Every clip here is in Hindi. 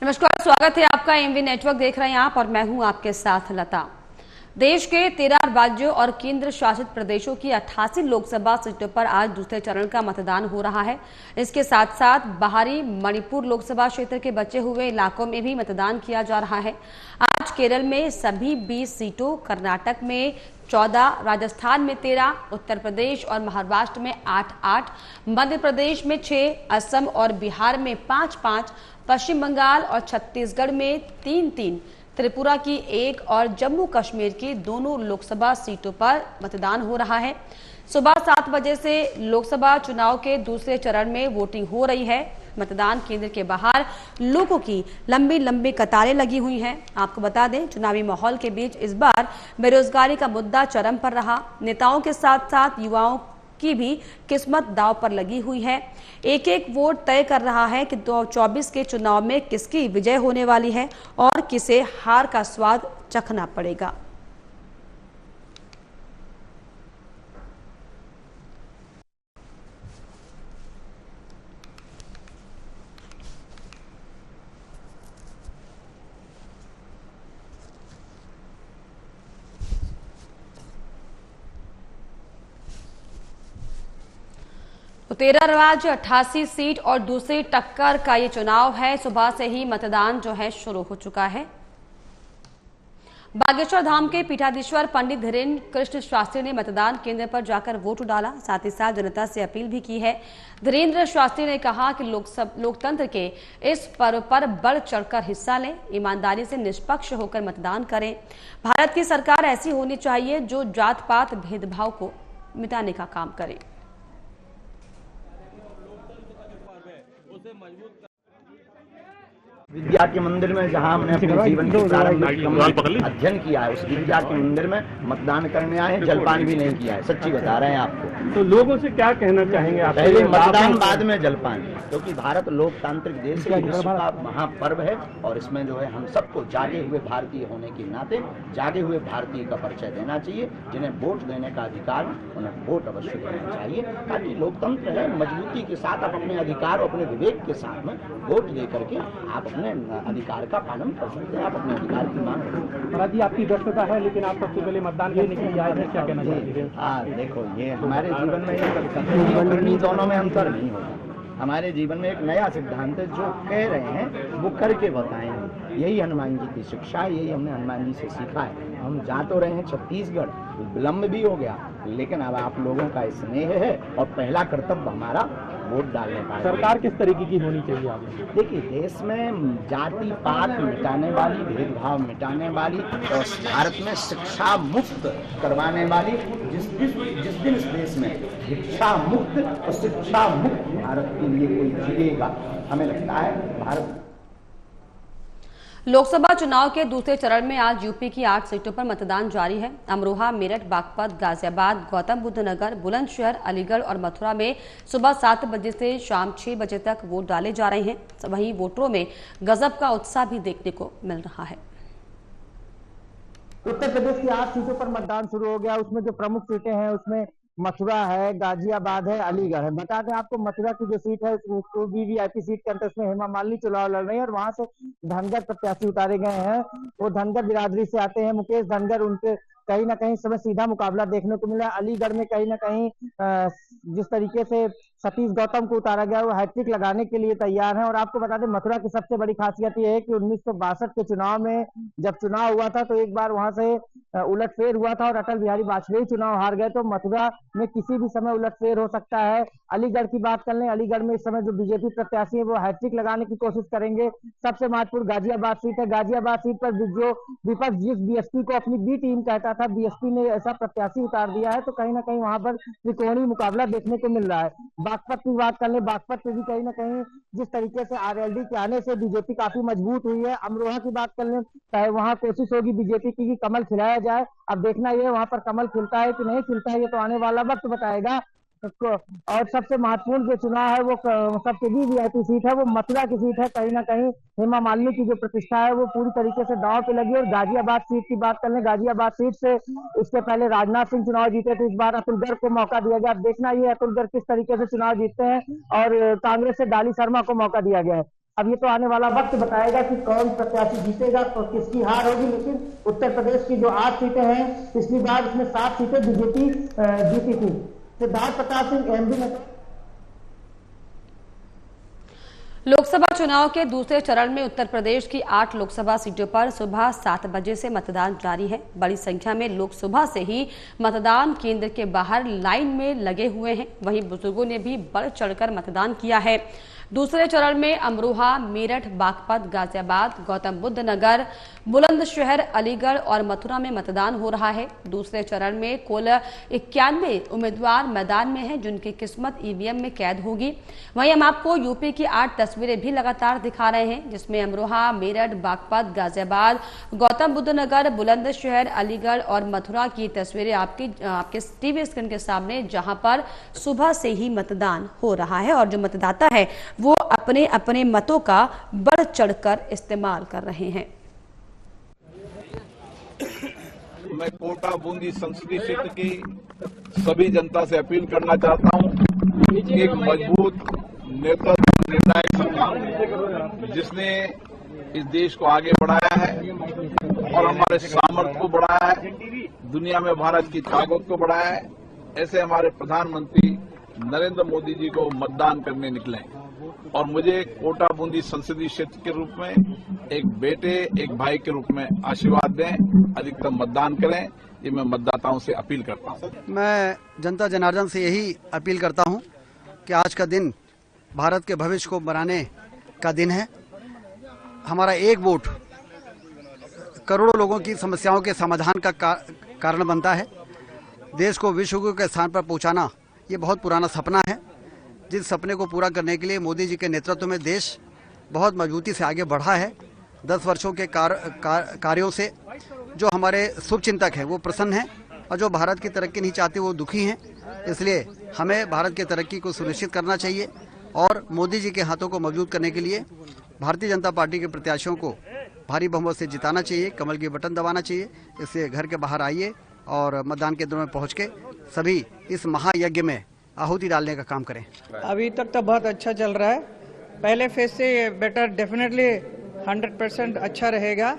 नमस्कार, स्वागत है आपका। एमवी नेटवर्क देख रहे हैं आप और मैं हूं आपके साथ लता। देश के 13 राज्यों और केंद्र शासित प्रदेशों की 88 लोकसभा सीटों पर आज दूसरे चरण का मतदान हो रहा है। इसके साथ साथ बाहरी मणिपुर लोकसभा क्षेत्र के बचे हुए इलाकों में भी मतदान किया जा रहा है। आज केरल में सभी 20 सीटों, कर्नाटक में 14, राजस्थान में 13, उत्तर प्रदेश और महाराष्ट्र में 8-8, मध्य प्रदेश में 6, असम और बिहार में 5-5, पश्चिम बंगाल और छत्तीसगढ़ में 3-3, त्रिपुरा की 1 और जम्मू कश्मीर की दोनों लोकसभा सीटों पर मतदान हो रहा है। सुबह 7 बजे से लोकसभा चुनाव के दूसरे चरण में वोटिंग हो रही है। मतदान केंद्र के बाहर लोगों की लंबी लंबी कतारें लगी हुई हैं। आपको बता दें, चुनावी माहौल के बीच इस बार बेरोजगारी का मुद्दा चरम पर रहा। नेताओं के साथ साथ युवाओं की भी किस्मत दांव पर लगी हुई है। एक एक वोट तय कर रहा है कि 2024 के चुनाव में किसकी विजय होने वाली है और किसे हार का स्वाद चखना पड़ेगा। तो 13 राज्य, 88 सीट और दूसरी टक्कर का ये चुनाव है। सुबह से ही मतदान जो है शुरू हो चुका है। बागेश्वर धाम के पीठाधीश्वर पंडित धीरेन्द्र कृष्ण शास्त्री ने मतदान केंद्र पर जाकर वोट डाला। साथ ही साथ जनता से अपील भी की है। धीरेन्द्र शास्त्री ने कहा कि लोकतंत्र के इस पर्व पर बढ़ चढ़कर हिस्सा लें, ईमानदारी से निष्पक्ष होकर मतदान करें। भारत की सरकार ऐसी होनी चाहिए जो जात पात भेदभाव को मिटाने का काम करे। विद्या के मंदिर में जहां हमने अपने जीवन के प्रारंभिक अध्ययन किया है, उस विद्या के मंदिर में मतदान करने आए हैं। जलपान भी नहीं किया है, सच्ची बता रहे हैं आपको। तो लोगों से क्या कहना चाहेंगे आप? पहले मतदान, बाद में जलपान, क्योंकि भारत लोकतांत्रिक देश है, विश्व का महापर्व है और इसमें जो है हम सबको जागे हुए भारतीय होने के नाते जागे हुए भारतीय का परिचय देना चाहिए। जिन्हें वोट देने का अधिकार, उन्हें वोट अवश्य देना चाहिए, ताकि लोकतंत्र है मजबूती के साथ आप अपने अधिकार और अपने विवेक के साथ में वोट दे करके आप अपने अधिकार का पालन कर सकते हैं, आप अपने अधिकार की मांग कर सकते हैं। महाराज जी, आपकी व्यस्तता है लेकिन आप सबसे पहले मतदान करने के लिए आए हैं, क्या कहना चाहिए? देखो, ये हमारे जीवन में दोनों में अंतर नहीं होगा। हमारे जीवन में एक नया सिद्धांत है, जो कह रहे हैं वो करके बताएंगे। यही हनुमान जी की शिक्षा है, यही हमने हनुमान जी से सीखा है। हम जा तो रहे हैं छत्तीसगढ़, विलम्ब भी हो गया, लेकिन अब आप लोगों का स्नेह है और पहला कर्तव्य हमारा वोट डालने का। सरकार किस तरीके की होनी चाहिए आप? देखिए, देश में जाति पात मिटाने वाली, भेदभाव मिटाने वाली और भारत में शिक्षा मुक्त करवाने वाली, जिस दिन इस देश में शिक्षा मुक्त और शिक्षा मुक्त भारत के लिए कोई जिएगा, हमें लगता है भारत। लोकसभा चुनाव के दूसरे चरण में आज यूपी की 8 सीटों पर मतदान जारी है। अमरोहा, मेरठ, बागपत, गाजियाबाद, गौतम बुद्ध नगर, बुलंदशहर, अलीगढ़ और मथुरा में सुबह 7 बजे से शाम 6 बजे तक वोट डाले जा रहे हैं। वहीं वोटरों में गजब का उत्साह भी देखने को मिल रहा है। उत्तर प्रदेश की 8 सीटों पर मतदान शुरू हो गया। उसमें जो प्रमुख सीटें हैं उसमें मथुरा है, गाजियाबाद है, अलीगढ़ है। बता दें आपको, मथुरा की जो सीट है उसको वीवीआईपी सीट के अंतर्गत में हेमा मालिनी चुनाव लड़ रही है और वहां से धनगर प्रत्याशी उतारे गए हैं। वो धनगर बिरादरी से आते हैं, मुकेश धनगर, उनके कहीं ना कहीं समय सीधा मुकाबला देखने को मिला। अलीगढ़ में कहीं ना कहीं जिस तरीके से सतीश गौतम को उतारा गया, वो हैट्रिक लगाने के लिए तैयार है। और आपको बता दें, मथुरा की सबसे बड़ी खासियत यह है कि 1962 के चुनाव में जब चुनाव हुआ था तो एक बार वहां से उलटफेर हुआ था और अटल बिहारी वाजपेयी चुनाव हार गए। तो मथुरा में किसी भी समय उलटफेर हो सकता है। अलीगढ़ की बात कर लें, अलीगढ़ में इस समय जो बीजेपी प्रत्याशी है वो हैट्रिक लगाने की कोशिश करेंगे। सबसे महत्वपूर्ण गाजियाबाद सीट है। गाजियाबाद सीट पर जो विपक्ष जिस बीएसपी को अपनी बी टीम कहता था, बीएसपी ने ऐसा प्रत्याशी उतार दिया है, तो कहीं ना कहीं वहां पर त्रिकोणीय मुकाबला देखने को मिल रहा है। बागपत की बात कर ले, बागपत में भी कहीं ना कहीं जिस तरीके से आरएलडी के आने से बीजेपी काफी मजबूत हुई है। अमरोहा की बात कर ले, चाहे वहां कोशिश होगी बीजेपी की कमल खिलाया जाए। अब देखना ये वहां पर कमल खिलता है कि नहीं खिलता है, ये तो आने वाला वक्त बताएगा। और सबसे महत्वपूर्ण जो चुनाव है वो सबसे वीवीआईपी सीट है, वो मथुरा की सीट है। कहीं ना कहीं हेमा मालिनी की जो प्रतिष्ठा है वो पूरी तरीके से दांव पे लगी। और गाजियाबाद सीट की बात कर लें, गाजियाबाद सीट से इससे पहले राजनाथ सिंह चुनाव जीते थे, इस बार अतुल गर्ग को मौका दिया गया। अब देखना ये अतुल गर्ग किस तरीके से चुनाव जीतते हैं और कांग्रेस से डाली शर्मा को मौका दिया गया है। अब ये तो आने वाला वक्त बताएगा कि कौन प्रत्याशी जीतेगा तो किसकी हार होगी, लेकिन उत्तर प्रदेश की जो 8 सीटें हैं, पिछली बार इसमें 7 सीटें बीजेपी जीती थी। Siddharth Pratap Singh, MB network. लोकसभा चुनाव के दूसरे चरण में उत्तर प्रदेश की 8 लोकसभा सीटों पर सुबह 7 बजे से मतदान जारी है। बड़ी संख्या में लोग सुबह से ही मतदान केंद्र के बाहर लाइन में लगे हुए हैं। वहीं बुजुर्गों ने भी बढ़ चढ़कर मतदान किया है। दूसरे चरण में अमरोहा, मेरठ, बागपत, गाजियाबाद, गौतम बुद्ध नगर, बुलंदशहर, अलीगढ़ और मथुरा में मतदान हो रहा है। दूसरे चरण में कुल 91 उम्मीदवार मैदान में हैं, जिनकी किस्मत ईवीएम में कैद होगी। वहीं हम आपको यूपी की 8 तस्वीरें भी लगातार दिखा रहे हैं, जिसमें अमरोहा, मेरठ, बागपत, गाजियाबाद, गौतम बुद्ध नगर, बुलंदशहर, अलीगढ़ और मथुरा की तस्वीरें आपके टीवी स्क्रीन के सामने, जहां पर सुबह से ही मतदान हो रहा है और जो मतदाता है वो अपने अपने मतों का बढ़ चढ़कर इस्तेमाल कर रहे हैं। मैं कोटा बूंदी संसदीय क्षेत्र की सभी जनता से अपील करना चाहता हूं कि एक मजबूत नेतृत्व, निर्णायक सरकार जिसने इस देश को आगे बढ़ाया है और हमारे सामर्थ्य को बढ़ाया है, दुनिया में भारत की ताकत को बढ़ाया है, ऐसे हमारे प्रधानमंत्री नरेंद्र मोदी जी को मतदान करने निकले और मुझे कोटा बूंदी संसदीय क्षेत्र के रूप में एक बेटे, एक भाई के रूप में आशीर्वाद दें, अधिकतम मतदान करें। ये मैं मतदाताओं से अपील करता हूं। मैं जनता जनार्दन से यही अपील करता हूं कि आज का दिन भारत के भविष्य को बनाने का दिन है। हमारा एक वोट करोड़ों लोगों की समस्याओं के समाधान का कारण बनता है। देश को विश्व गुरु के स्थान पर पहुंचाना ये बहुत पुराना सपना है, जिस सपने को पूरा करने के लिए मोदी जी के नेतृत्व में देश बहुत मजबूती से आगे बढ़ा है। 10 वर्षों के कार्यों से जो हमारे शुभचिंतक हैं वो प्रसन्न हैं और जो भारत की तरक्की नहीं चाहते वो दुखी हैं। इसलिए हमें भारत की तरक्की को सुनिश्चित करना चाहिए और मोदी जी के हाथों को मजबूत करने के लिए भारतीय जनता पार्टी के प्रत्याशियों को भारी बहुमत से जिताना चाहिए, कमल की बटन दबाना चाहिए। इससे घर के बाहर आइए और मतदान केंद्रों में पहुँच के सभी इस महायज्ञ में आहुति डालने का काम करें। अभी तक तो बहुत अच्छा चल रहा है। पहले फेज से बेटर डेफिनेटली 100% अच्छा रहेगा,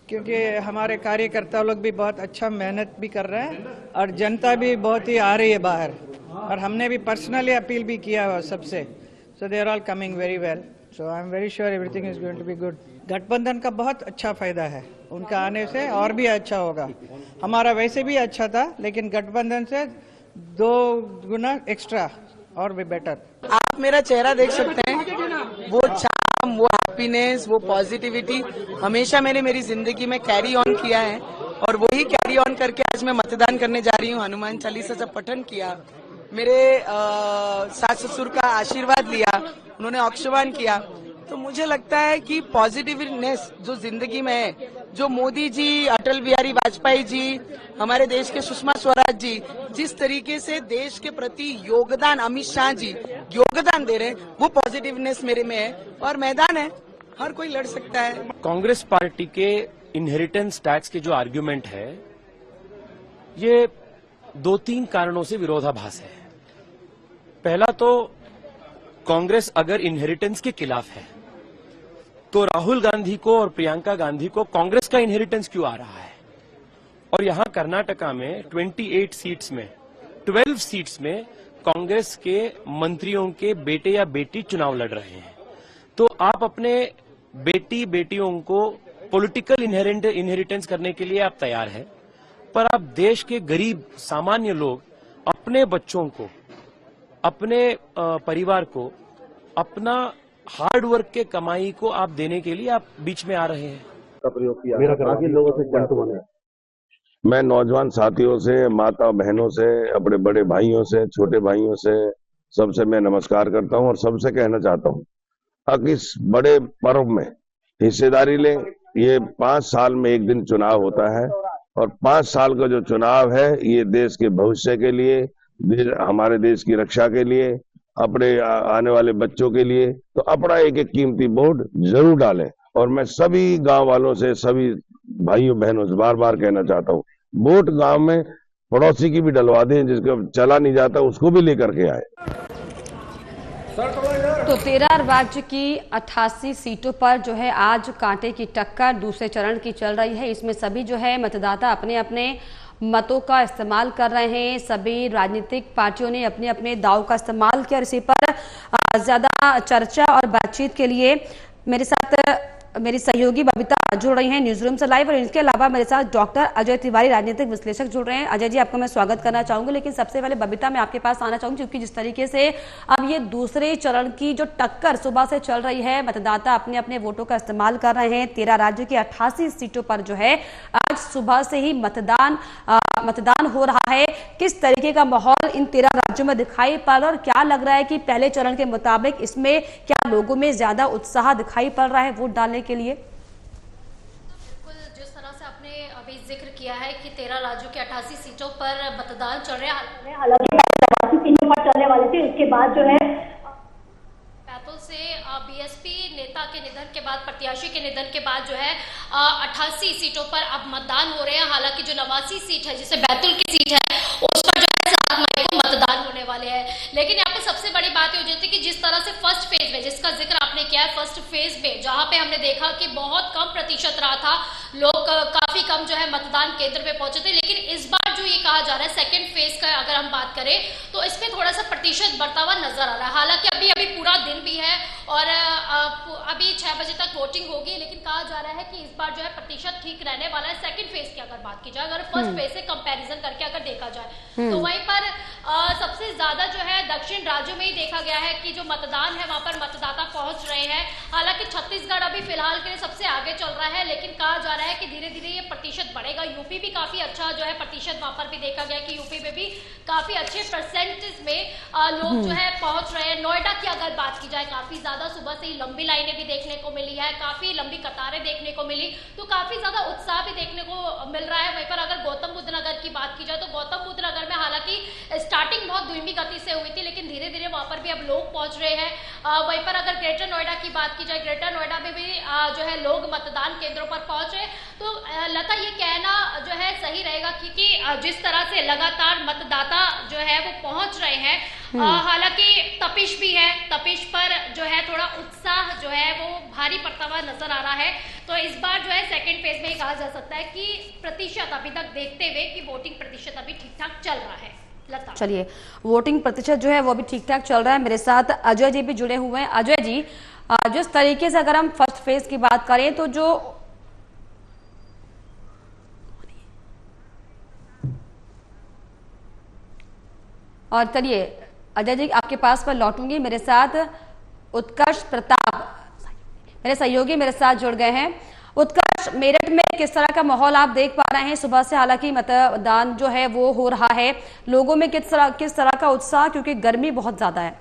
क्योंकि हमारे कार्यकर्ता लोग भी बहुत अच्छा मेहनत भी कर रहे हैं और जनता भी बहुत ही आ रही है बाहर, और हमने भी पर्सनली अपील भी किया है सबसे। So they are all coming very well, so I am very sure everything is going to be good. गठबंधन का बहुत अच्छा फायदा है, उनका आने से और भी अच्छा होगा। हमारा वैसे भी अच्छा था, लेकिन गठबंधन से 2 गुना एक्स्ट्रा और भी बेटर। आप मेरा चेहरा देख सकते हैं, वो चार्म, वो हैप्पीनेस, वो पॉजिटिविटी हमेशा मैंने मेरी जिंदगी में कैरी ऑन किया है और वही कैरी ऑन करके आज मैं मतदान करने जा रही हूँ। हनुमान चालीसा जब पठन किया, मेरे सास ससुर का आशीर्वाद लिया, उन्होंने औक्षवान किया, तो मुझे लगता है कि पॉजिटिवनेस जो जिंदगी में है, जो मोदी जी, अटल बिहारी वाजपेयी जी, हमारे देश के सुषमा स्वराज जी जिस तरीके से देश के प्रति योगदान, अमित शाह जी योगदान दे रहे हैं, वो पॉजिटिवनेस मेरे में है और मैदान है, हर कोई लड़ सकता है। कांग्रेस पार्टी के इनहेरिटेंस टैक्स के जो आर्ग्यूमेंट है, ये 2-3 कारणों से विरोधाभास है। पहला तो कांग्रेस अगर इनहेरिटेंस के खिलाफ है तो राहुल गांधी को और प्रियंका गांधी को कांग्रेस का इनहेरिटेंस क्यों आ रहा है? और यहां कर्नाटका में 28 सीट्स में 12 सीट्स में कांग्रेस के मंत्रियों के बेटे या बेटी चुनाव लड़ रहे हैं। तो आप अपने बेटी बेटियों को पॉलिटिकल इनहेरिटेंस करने के लिए आप तैयार हैं, पर आप देश के गरीब सामान्य लोग अपने बच्चों को, अपने परिवार को, अपना हार्ड वर्क के कमाई को आप देने के लिए आप बीच में आ रहे हैं। का प्रयोग किया बाकी लोगों से क्या बने। मैं नौजवान साथियों से, माता बहनों से, अपने बड़े भाइयों से, छोटे भाइयों से, सबसे मैं नमस्कार करता हूं और सबसे कहना चाहता हूं कि इस बड़े पर्व में हिस्सेदारी लें। ये 5 साल में एक दिन चुनाव होता है और 5 साल का जो चुनाव है ये देश के भविष्य के लिए, हमारे देश की रक्षा के लिए, अपने आने वाले बच्चों के लिए, तो अपना एक एक कीमती वोट जरूर डालें। और मैं सभी गांव वालों से, सभी भाइयों बहनों से बार बार कहना चाहता हूं, वोट गांव में पड़ोसी की भी डलवा दें, जिसको चला नहीं जाता उसको भी लेकर के आए। तो 13 राज्य की 88 सीटों पर जो है आज कांटे की टक्कर दूसरे चरण की चल रही है। इसमें सभी जो है मतदाता अपने अपने मतों का इस्तेमाल कर रहे हैं। सभी राजनीतिक पार्टियों ने अपने अपने दाव का इस्तेमाल किया। इसी पर ज्यादा चर्चा और बातचीत के लिए मेरे साथ मेरी सहयोगी बबीता जुड़ रही हैं न्यूज रूम से लाइव, और इसके अलावा मेरे साथ डॉक्टर अजय तिवारी राजनीतिक विश्लेषक जुड़ रहे हैं। अजय जी, आपका मैं स्वागत करना चाहूंगी, लेकिन सबसे पहले बबीता मैं आपके पास आना चाहूंगी, क्योंकि जिस तरीके से अब ये दूसरे चरण की जो टक्कर सुबह से चल रही है, मतदाता अपने अपने वोटों का इस्तेमाल कर रहे हैं। 13 राज्य की 88 सीटों पर जो है आज सुबह से ही मतदान हो रहा है। किस तरीके का माहौल इन 13 राज्यों में दिखाई पड़ रहा है, और क्या लग रहा है कि पहले चरण के मुताबिक इसमें क्या लोगों में ज्यादा उत्साह दिखाई पड़ रहा है वोट डालने के लिए? बिल्कुल, जिस तरह से आपने अभी जिक्र किया है कि 13 राज्यों के 88 सीटों पर मतदान चल रहे हैं, हालांकि 88 सीटों पर चलने वाले थे, उसके बाद जो है बैतूल से बीएसपी नेता के निधन के बाद, प्रत्याशी के निधन के बाद जो है 88 सीटों पर अब मतदान हो रहे हैं। हालांकि जो 89 सीट है, जिसे बैतूल की सीट है, उस पर जो है 7 मई को मतदान होने वाले हैं। लेकिन यहाँ पे सबसे बड़ी बात ये हो जाती है कि जिस तरह से फर्स्ट फेज में, जिसका जिक्र आपने किया है, फर्स्ट फेज में जहां पे हमने देखा कि बहुत कम प्रतिशत रहा था, लोग काफी कम जो है मतदान केंद्र पे पहुंचे थे। लेकिन इस बार जो ये कहा जा रहा है सेकंड फेज का अगर हम बात करें तो इसमें थोड़ा सा प्रतिशत बढ़ता हुआ नजर आ रहा है। हालांकि अभी पूरा दिन भी है और अभी 6 बजे तक वोटिंग होगी, लेकिन कहा जा रहा है कि इस बार जो है प्रतिशत ठीक रहने वाला है। सेकंड फेज की अगर बात की जाए, अगर फर्स्ट फेज से कंपैरिजन करके अगर देखा जाए, तो वहीं पर सबसे ज्यादा जो है दक्षिण राज्यों में ही देखा गया है कि जो मतदान है वहां पर मतदाता पहुंच रहे हैं। हालांकि छत्तीसगढ़ अभी फिलहाल के लिए सबसे आगे चल रहा है, लेकिन कहा जा रहा है कि धीरे धीरे ये प्रतिशत बढ़ेगा। यूपी भी काफी अच्छा जो है प्रतिशत वहां पर भी देखा गया कि यूपी में भी काफी अच्छे परसेंटेज में लोग जो है पहुंच रहे हैं। नोएडा की अगर बात की जाए, काफी ज्यादा सुबह से ही लंबी लाइनें भी देखने को मिली है, काफी लंबी कतारें देखने को मिली, तो काफी ज्यादा उत्साह भी देखने को मिल रहा है। वहीं पर अगर गौतम बुद्ध नगर की बात की जाए, तो गौतम बुद्ध नगर में हालांकि स्टार्टिंग बहुत धीमी गति से हुई थी, लेकिन धीरे धीरे वहां पर भी अब लोग पहुंच रहे हैं। वहीं पर अगर ग्रेटर नोएडा की बात की जाए, ग्रेटर नोएडा में भी जो है लोग मतदान केंद्रों पर पहुंचे। तो लता, ये कहना जो है सही रहेगा क्योंकि जिस तरह से लगातार मतदाता जो है वो पहुंच रहे हैं, हालांकि तपिश भी है, तपिश पर जो है थोड़ा उत्साह जो है वो भारी पड़ता हुआ नजर आ रहा है। तो इस बार जो है सेकंड फेज में कहा जा सकता है कि प्रतिशत अभी तक देखते हुए कि वोटिंग प्रतिशत अभी ठीक ठाक चल रहा है। लता, चलिए, वोटिंग प्रतिशत जो है वो भी ठीक ठाक चल रहा है। मेरे साथ अजय जी भी जुड़े हुए हैं। अजय जी, जिस तरीके से अगर हम फर्स्ट फेज की बात करें तो जो और चलिए अजय जी आपके पास पर लौटूंगी। मेरे साथ उत्कर्ष प्रताप, मेरे सहयोगी मेरे साथ जुड़ गए हैं। उत्कर्ष, मेरठ में किस तरह का माहौल आप देख पा रहे हैं सुबह से? हालांकि मतदान जो है वो हो रहा है, लोगों में किस तरह का उत्साह, क्योंकि गर्मी बहुत ज्यादा है।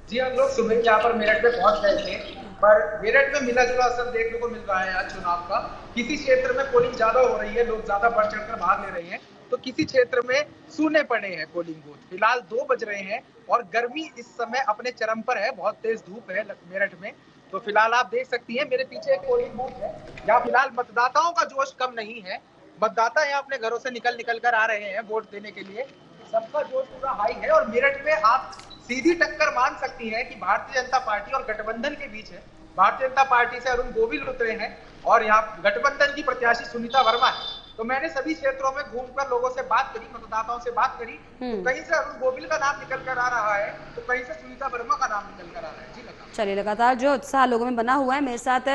जी, हम लोग सुबह यहाँ पर मेरठ में पहुंच गए थे, पर मेरठ में मिला जुला असर देखने को मिल रहा है आज चुनाव का। किसी क्षेत्र में पोलिंग ज्यादा हो रही है, लोग ज्यादा बढ़ चढ़कर भाग ले रहे हैं, तो किसी क्षेत्र में सूने पड़े हैं पोलिंग बूथ। फिलहाल 2 बज रहे हैं और गर्मी इस समय अपने चरम पर है, बहुत तेज धूप है मेरठ में। तो फिलहाल आप देख सकती हैं मेरे पीछे एक पोलिंग बूथ है, यहाँ फिलहाल मतदाताओं का जोश कम नहीं है। मतदाता यहाँ अपने घरों से निकल कर आ रहे हैं वोट देने के लिए, सबका जोश पूरा हाई है। और मेरठ में आप सीधी टक्कर मान सकती हैं कि भारतीय जनता पार्टी और गठबंधन के बीच है। भारतीय जनता पार्टी से अरुण गोविल उतरे हैं और यहाँ गठबंधन की प्रत्याशी सुनीता वर्मा है। तो मैंने सभी क्षेत्रों में घूमकर लोगों से बात करी, मतदाताओं से बात करी, तो कहीं से अरुण गोविल का नाम निकल कर आ रहा है, तो कहीं से सुनीता वर्मा का नाम निकल कर आ रहा है। जी लता, चलिए, लगातार जो उत्साह लोगों में बना हुआ है। मेरे साथ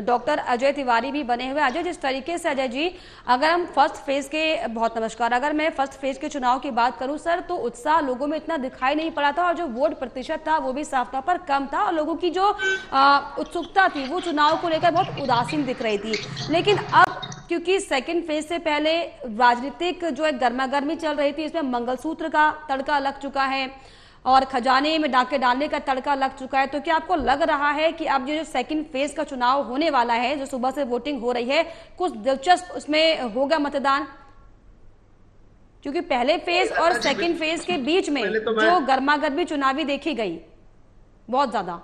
डॉक्टर अजय तिवारी भी बने हुए। अजय, जिस तरीके से अजय जी, अगर हम फर्स्ट फेज के, बहुत नमस्कार, अगर मैं फर्स्ट फेज के चुनाव की बात करूं सर, तो उत्साह लोगों में इतना दिखाई नहीं पड़ा था, और जो वोट प्रतिशत था वो भी साफ तौर पर कम था, और लोगों की जो उत्सुकता थी वो चुनाव को लेकर बहुत उदासीन दिख रही थी। लेकिन अब क्योंकि सेकंड फेज से पहले राजनीतिक जो है गर्मागर्मी चल रही थी, इसमें मंगलसूत्र का तड़का लग चुका है और खजाने में डाके डालने का तड़का लग चुका है। तो क्या आपको लग रहा है कि अब जो सेकंड फेज का चुनाव होने वाला है, जो सुबह से वोटिंग हो रही है, कुछ दिलचस्प उसमें होगा मतदान? क्योंकि पहले फेज और सेकंड फेज के बीच में जो गर्मागर्मी चुनावी देखी गई बहुत ज्यादा।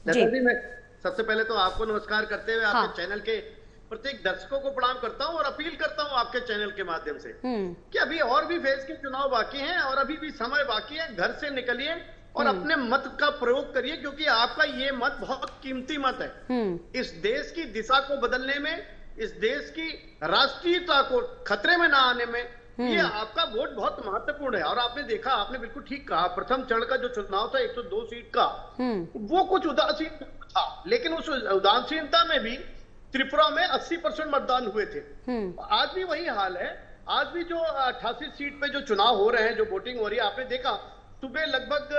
जी, मैं सबसे पहले तो आपको नमस्कार करते हुए आपके चैनल के प्रत्येक दर्शकों को प्रणाम करता हूं और अपील करता हूं आपके चैनल के माध्यम से कि अभी और भी फेज के चुनाव बाकी हैं और अभी भी समय बाकी है। घर से निकलिए, और अपने मत का प्रयोग करिए, क्योंकि आपका ये मत बहुत कीमती मत है। इस देश की दिशा को बदलने में, इस देश की राष्ट्रीयता को खतरे में ना आने में ये आपका वोट बहुत महत्वपूर्ण है। और आपने देखा, आपने बिल्कुल ठीक कहा, प्रथम चरण का जो चुनाव था 102 सीट का, वो कुछ उदासीन था, लेकिन उस उदासीनता में भी त्रिपुरा में 80% मतदान हुए थे। आज भी वही हाल है। आज भी जो 88 सीट पे जो चुनाव हो रहे हैं, जो वोटिंग हो रही है, आपने देखा सुबह लगभग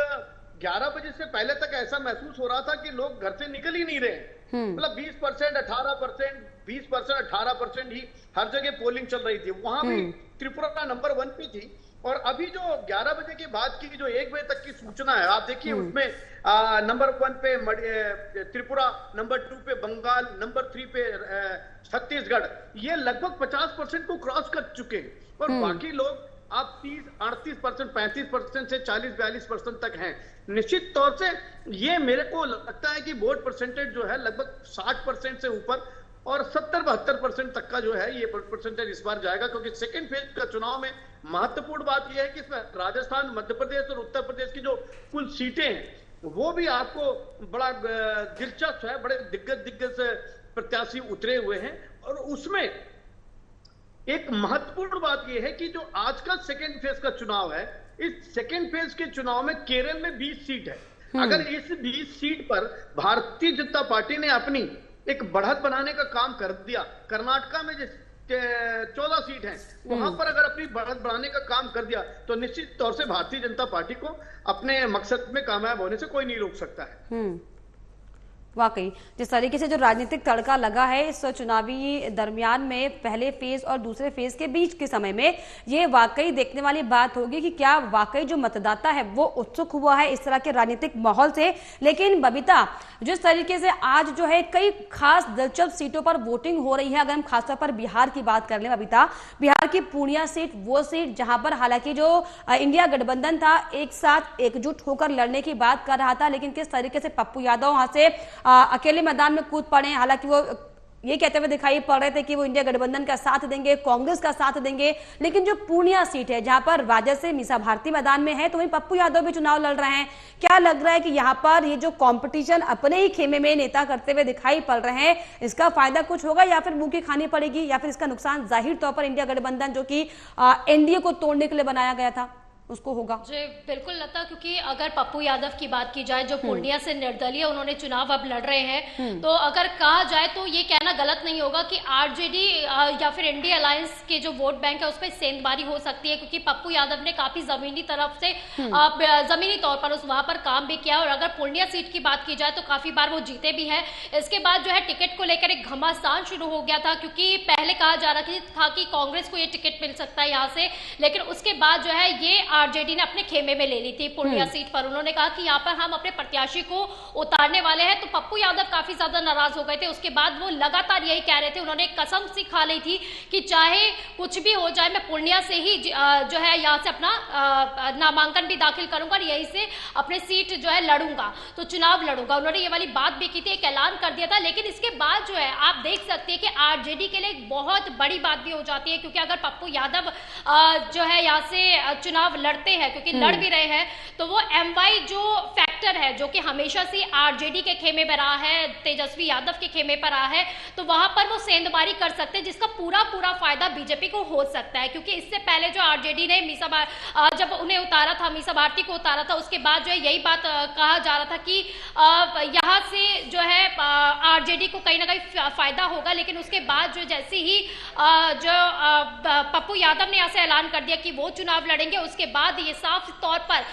11 बजे से पहले तक ऐसा महसूस हो रहा था कि लोग घर से निकल ही नहीं रहे। मतलब 20%, 18%, 20%, 18% ही हर जगह पोलिंग चल रही थी। वहां भी त्रिपुरा नंबर 1 पे थी। और अभी जो 11 बजे के बाद की जो 1 बजे तक की सूचना है, आप देखिए उसमें नंबर 1 पे त्रिपुरा, नंबर 2 पे बंगाल, नंबर 3 पे छत्तीसगढ़, ये लगभग 50% को क्रॉस कर चुके हैं। और बाकी लोग आप 30-38%, 35% से 40-42% तक हैं। निश्चित तौर से ये मेरे को लगता है कि वोट परसेंटेज जो है लगभग 60% से ऊपर और 70-72% तक का जो है ये परसेंटेज इस बार जाएगा, क्योंकि सेकेंड फेज का चुनाव में महत्वपूर्ण बात यह है कि इसमें राजस्थान, मध्य प्रदेश और उत्तर प्रदेश की जो कुल सीटें हैं वो भी आपको बड़ा दिलचस्प है। बड़े दिग्गज प्रत्याशी उतरे हुए हैं। और उसमें एक महत्वपूर्ण बात यह है कि जो आज का सेकेंड फेज का चुनाव है, इस सेकेंड फेज के चुनाव में केरल में 20 सीट है। अगर इस 20 सीट पर भारतीय जनता पार्टी ने अपनी एक बढ़त बनाने का काम कर दिया, कर्नाटका में जो 14 सीट हैं वहां पर अगर अपनी बढ़त बढ़ाने का काम कर दिया, तो निश्चित तौर से भारतीय जनता पार्टी को अपने मकसद में कामयाब होने से कोई नहीं रोक सकता है। वाकई जिस तरीके से जो राजनीतिक तड़का लगा है इस चुनावी दरमियान में, पहले फेज और दूसरे फेज के बीच के समय में, ये वाकई देखने वाली बात होगी कि क्या वाकई जो मतदाता है वो उत्सुक हुआ है इस तरह के राजनीतिक माहौल से। लेकिन बबीता, जिस तरीके से आज जो है कई खास दिलचस्प सीटों पर वोटिंग हो रही है, अगर हम खासतौर पर बिहार की बात कर लें बबीता, बिहार की पूर्णिया सीट वो सीट जहां पर हालांकि जो इंडिया गठबंधन था एक साथ एकजुट होकर लड़ने की बात कर रहा था, लेकिन किस तरीके से पप्पू यादव वहां से अकेले मैदान में कूद पड़े। हालांकि वो ये कहते हुए दिखाई पड़ रहे थे कि वो इंडिया गठबंधन का साथ देंगे, कांग्रेस का साथ देंगे, लेकिन जो पूर्णिया सीट है जहां पर राजद से मीसा भारती मैदान में है, तो वहीं पप्पू यादव भी चुनाव लड़ रहे हैं। क्या लग रहा है कि यहाँ पर ये जो कंपटीशन अपने ही खेमे में नेता करते हुए दिखाई पड़ रहे हैं, इसका फायदा कुछ होगा या फिर मुंह की खानी पड़ेगी, या फिर इसका नुकसान जाहिर तौर पर इंडिया गठबंधन जो कि एनडीए को तोड़ने के लिए बनाया गया था उसको होगा? जी बिल्कुल लता, क्योंकि अगर पप्पू यादव की बात की जाए जो पूर्णिया से निर्दलीय उन्होंने चुनाव अब लड़ रहे हैं, तो अगर कहा जाए तो ये कहना गलत नहीं होगा कि आरजेडी या फिर इंडिया अलायंस के जो वोट बैंक है उस पर सेंधमारी हो सकती है, क्योंकि पप्पू यादव ने काफी जमीनी तरफ से जमीनी तौर पर वहां पर काम भी किया। और अगर पूर्णिया सीट की बात की जाए तो काफी बार वो जीते भी हैं। इसके बाद जो है टिकट को लेकर एक घमासान शुरू हो गया था, क्योंकि पहले कहा जा रहा था कि कांग्रेस को ये टिकट मिल सकता है यहाँ से, लेकिन उसके बाद जो है ये आरजेडी ने अपने खेमे में ले ली थी पूर्णिया सीट पर। उन्होंने कहा कि यहाँ पर हम अपने प्रत्याशी को उतारने वाले हैं, तो पप्पू यादव काफी ज्यादा नाराज हो गए थे। उसके बाद वो लगातार यही कह रहे थे, उन्होंने कसम सी खा ली थी कि चाहे कुछ भी हो जाए मैं पूर्णिया से ही जो है यहाँ से अपना नामांकन भी दाखिल करूंगा और यहीं से अपने सीट जो है लड़ूंगा, तो चुनाव लड़ूंगा। उन्होंने ये वाली बात भी की थी, एक ऐलान कर दिया था। लेकिन इसके बाद जो है आप देख सकते हैं कि आरजेडी के लिए एक बहुत बड़ी बात भी हो जाती है, क्योंकि अगर पप्पू यादव जो है यहाँ से चुनाव लड़ते हैं, क्योंकि लड़ भी रहे हैं, तो वो एमवाई जो फैक्टर है जो कि हमेशा से आरजेडी के खेमे में रहा है, तेजस्वी यादव के खेमे पर रहा है, तो वहां पर वो सेंधमारी कर सकते हैं, जिसका पूरा फायदा बीजेपी को हो सकता है। क्योंकि इससे पहले जो आरजेडी ने जब उन्हें उतारा था, मीसा भारती को उतारा था, उसके बाद जो है यही बात कहा जा रहा था कि यहां से जो है आरजेडी को कहीं ना कहीं फायदा होगा। लेकिन उसके बाद जो जैसे ही जो पप्पू यादव ने ऐसे ऐलान कर दिया कि वो चुनाव लड़ेंगे, उसके बाद ये साफ तौर पर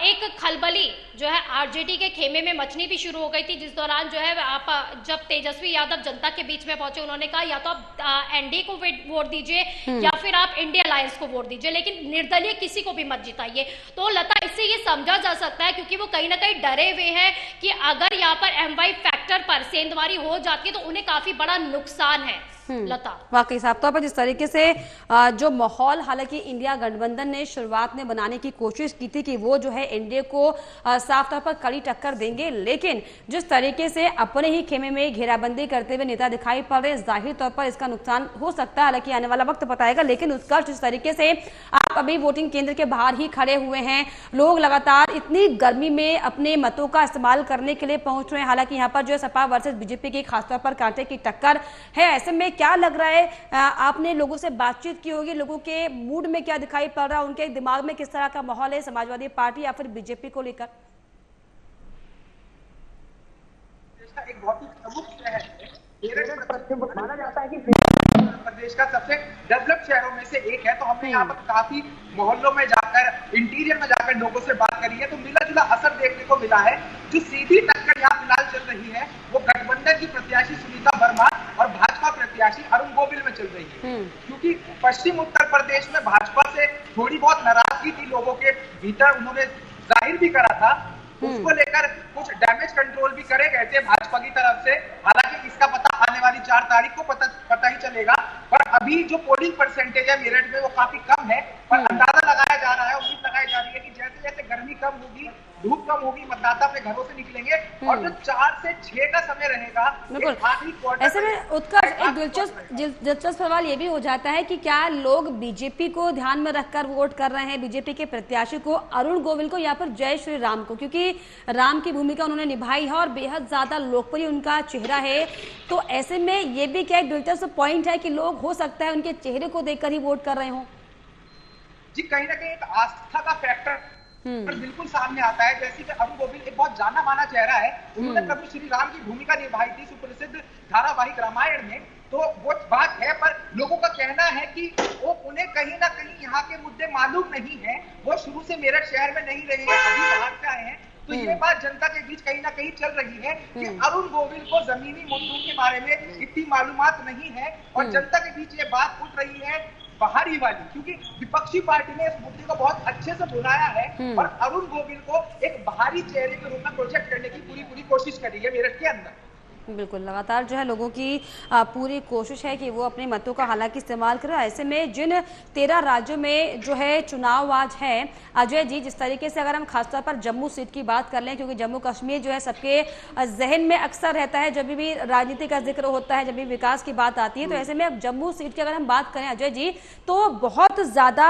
एक खलबली जो है आरजेडी के खेमे में मचनी भी शुरू हो गई थी, जिस दौरान जो है आप जब तेजस्वी यादव जनता के बीच में पहुंचे, उन्होंने कहा या तो आप एनडीए को वोट दीजिए या फिर आप इंडिया अलायंस को वोट दीजिए, लेकिन निर्दलीय किसी को भी मत जिताइए। तो लता, इससे ये समझा जा सकता है, क्योंकि वो कहीं ना कहीं डरे हुए हैं कि अगर यहाँ पर एमवाई फैक्टर पर सेंधमारी हो जाती है तो उन्हें काफी बड़ा नुकसान है। लता, वाकई साफ तौर पर जिस तरीके से जो माहौल हालांकि इंडिया गठबंधन ने शुरुआत में बनाने की कोशिश की थी कि वो जो है एनडीए को साफ तौर पर कड़ी टक्कर देंगे, लेकिन जिस तरीके से अपने ही खेमे में घेराबंदी करते हुए नेता दिखाई पड़ रहे, जाहिर तौर पर इसका नुकसान हो सकता है। हालांकि आने वाला वक्त बताएगा, लेकिन उत्कर्ष जिस तरीके से आप अभी वोटिंग केंद्र के बाहर ही खड़े हुए हैं, लोग लगातार इतनी गर्मी में अपने मतों का इस्तेमाल करने के लिए पहुंच रहे हैं। हालांकि यहाँ पर जो है सपा वर्सेस बीजेपी की खासतौर पर कांटे की टक्कर है। ऐसे में क्या लग रहा है, आपने लोगों से बातचीत की होगी, लोगों के मूड में क्या दिखाई पड़ रहा है, उनके दिमाग में किस तरह का माहौल है समाजवादी पार्टी या फिर बीजेपी को लेकर? एक बहुत ही प्रमुख शहर है, माना जाता है कि प्रदेश का सबसे डेवलप्ड शहरों में से एक है। तो हमने यहाँ पर काफी मोहल्लों में जाकर, इंटीरियर में जाकर लोगों से बात करी है, तो मिला जुला असर देखने को मिला है। जो सीधी टक्कर यहाँ फिलहाल चल रही है वो गठबंधन की प्रत्याशी सुनीता वर्मा और भाजपा प्रत्याशी अरुण गोविल में चल रही है। क्योंकि पश्चिम उत्तर प्रदेश में भाजपा से थोड़ी बहुत नाराजगी थी लोगों के भीतर, उन्होंने जाहिर भी करा था, उसको लेकर कुछ डैमेज कंट्रोल भी करे गए थे भाजपा की तरफ से। हालांकि इसका पता आने वाली 4 तारीख को पता ही चलेगा। पर अभी जो पोलिंग परसेंटेज है मेरठ में वो काफी कम है, पर अंदाजा लगाया जा रहा है, उम्मीद लगाई जा रही है कि जैसे जैसे गर्मी कम होगी, धूप कम होगी, मतदाता अपने घरों से निकलेंगे और जो 4 से 6 का समय रहेगा, ऐसे में उत्कर्ष एक दिलचस्प सवाल ये भी हो जाता है कि क्या लोग बीजेपी को ध्यान में रखकर वोट कर रहे हैं, बीजेपी के प्रत्याशी को अरुण गोविल को या फिर जय श्री राम को, क्योंकि राम की भूमिका उन्होंने निभाई है और बेहद ज्यादा लोकप्रिय उनका चेहरा है। तो ऐसे में ये भी क्या एक दिलचस्प पॉइंट है कि लोग हो सकता है उनके चेहरे को देखकर ही वोट कर रहे हो? जी, कहीं ना कहीं एक आस्था का फैक्टर पर बिल्कुल सामने आता है। जैसे कि अरुण गोविल एक बहुत जाना माना चेहरा है, उन्होंने प्रभु श्री राम की भूमिका निभाई थी सुप्रसिद्ध धारावाहिक रामायण में, तो वो बात है। पर लोगों का कहना है कि वो उन्हें कहीं ना कहीं यहाँ के मुद्दे मालूम नहीं है, वो शुरू से मेरठ शहर में नहीं रहे हैं, अभी बाहर से आए हैं। तो ये बात जनता के बीच कहीं ना कहीं चल रही है कि अरुण गोविल को जमीनी मुद्दों के बारे में इतनी मालूमात नहीं है और जनता के बीच ये बात उठ रही है बाहरी वाली, क्योंकि विपक्षी पार्टी ने इस मुद्दे को बहुत अच्छे से बुलाया है और अरुण गोविल को एक बाहरी चेहरे के रूप में प्रोजेक्ट करने की पूरी कोशिश करी है मेरठ के अंदर। बिल्कुल, लगातार जो है लोगों की पूरी कोशिश है कि वो अपने मतों का हालांकि इस्तेमाल करें। ऐसे में जिन 13 राज्यों में जो है चुनाव आज है, अजय जी, जिस तरीके से अगर हम खासतौर पर जम्मू सीट की बात कर लें, क्योंकि जम्मू कश्मीर जो है सबके जहन में अक्सर रहता है जब भी राजनीति का जिक्र होता है, जब भी विकास की बात आती है। तो ऐसे में अब जम्मू सीट की अगर हम बात करें अजय जी, तो बहुत ज्यादा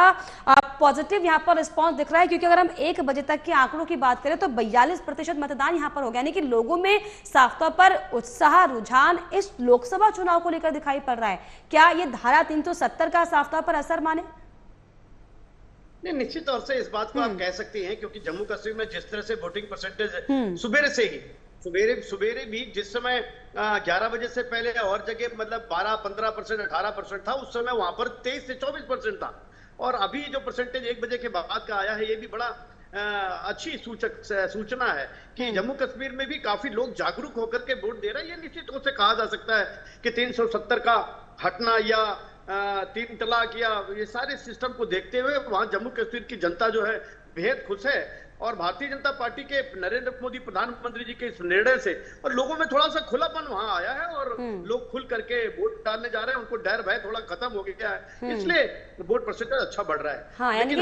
पॉजिटिव यहाँ पर रिस्पॉन्स दिख रहा है, क्योंकि अगर हम 1 बजे तक के आंकड़ों की बात करें तो 42% मतदान यहाँ पर हो गया, यानी कि लोगों में साफ तौर पर उत्साह, रुझान इस लोकसभा चुनाव को लेकर दिखाई पड़ रहा है। क्या ये धारा 370 का साफ तौर पर असर माने? नहीं, निश्चित तौर से इस बात को आप कह सकती हैं, क्योंकि जम्मू कश्मीर में जिस तरह से वोटिंग परसेंटेज सुबेरे भी जिस समय 11 बजे से पहले और जगह मतलब 12-15%, 18% था, उस समय वहां पर 23 से 24% था। और अभी जो परसेंटेज 1 बजे के बाद का आया है, ये भी बड़ा अच्छी सूचना है कि जम्मू कश्मीर में भी काफी लोग जागरूक होकर के वोट दे रहे हैं। ये निश्चित रूप से कहा जा सकता है कि 370 का हटना या 3 तलाक या ये सारे सिस्टम को देखते हुए वहां जम्मू कश्मीर की जनता जो है बेहद खुश है। और भारतीय जनता पार्टी के नरेंद्र मोदी प्रधानमंत्री जी के इस निर्णय से और लोगों में थोड़ा सा खुलापन वहां आया है और लोग खुल करके वोट डालने जा रहे हैं, उनको डर भय थोड़ा खत्म हो गया है, इसलिए वोट परसेंटेज अच्छा बढ़ रहा है। हाँ, यानी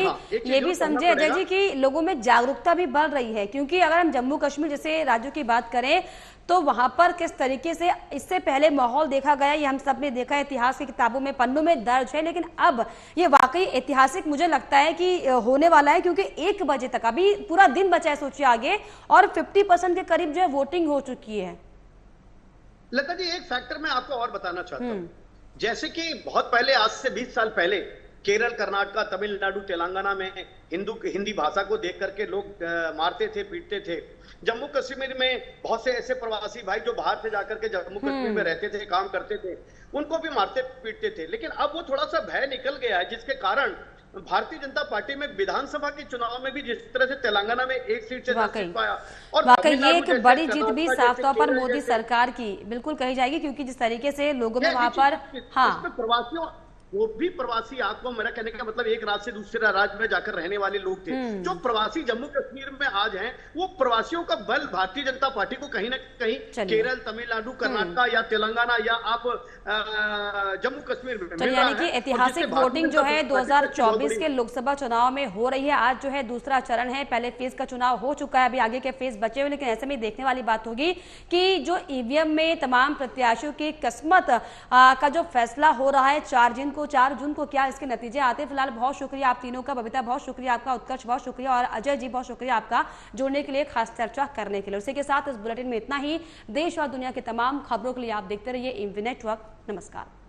ये भी समझे अजय जी कि लोगों में जागरूकता भी बढ़ रही है, क्योंकि अगर हम जम्मू कश्मीर जैसे राज्यों की बात करें तो वहां पर किस तरीके से इससे पहले माहौल देखा गया, ये हम सब ने देखा है, इतिहास की किताबों में पन्नों में दर्ज है, लेकिन अब ये वाकई ऐतिहासिक मुझे लगता है कि होने वाला है, क्योंकि 1 बजे तक अभी पूरा दिन बचा है सोचिए आगे, और 50% के करीब जो है वोटिंग हो चुकी है। लता जी, एक फैक्टर मैं आपको और बताना चाहता हूँ, जैसे कि बहुत पहले, आज से 20 साल पहले केरल, कर्नाटका, तमिलनाडु, तेलंगाना में हिंदी भाषा को देख करके लोग मारते थे, पीटते थे। जम्मू कश्मीर में बहुत से ऐसे प्रवासी भाई जो बाहर से जाकर के जम्मू कश्मीर में रहते थे, काम करते थे, उनको भी मारते पीटते थे। लेकिन अब वो थोड़ा सा भय निकल गया है, जिसके कारण भारतीय जनता पार्टी में विधानसभा के चुनाव में भी जिस तरह से तेलंगाना में 1 सीट से 10 सीट पाया, और वाकई ये एक बड़ी जीत भी साफ तौर पर मोदी सरकार की बिल्कुल कही जाएगी, क्योंकि जिस तरीके से लोगों में वहां पर प्रवासियों, वो भी प्रवासी, आपको मेरा कहने का मतलब एक राज्य से दूसरे राज्य में जाकर रहने वाले लोग थे। जो प्रवासी जम्मू कश्मीर में आज हैं, वो प्रवासियों का बल भारतीय जनता पार्टी को कहीं ना कहीं केरल, तमिलनाडु, कर्नाटका या तेलंगाना या आप जम्मू कश्मीर में मिल रहा है। यानी कि ऐतिहासिक वोटिंग जो है 2024 के लोकसभा चुनाव में हो रही है। आज जो है दूसरा चरण है, पहले फेज का चुनाव हो चुका है, अभी आगे के फेज बचे हुए, लेकिन ऐसे में देखने वाली बात होगी कि जो ईवीएम में तमाम प्रत्याशियों की किस्मत का जो फैसला हो रहा है 4 जून को 4 जून को क्या इसके नतीजे आते हैं। फिलहाल बहुत शुक्रिया आप तीनों का, बबीता बहुत शुक्रिया आपका, उत्कर्ष बहुत शुक्रिया और अजय जी बहुत शुक्रिया आपका जुड़ने के लिए, खास चर्चा करने के लिए। उसी के साथ इस बुलेटिन में इतना ही। देश और दुनिया की तमाम खबरों के लिए आप देखते रहिए एमवी नेटवर्क। नमस्कार।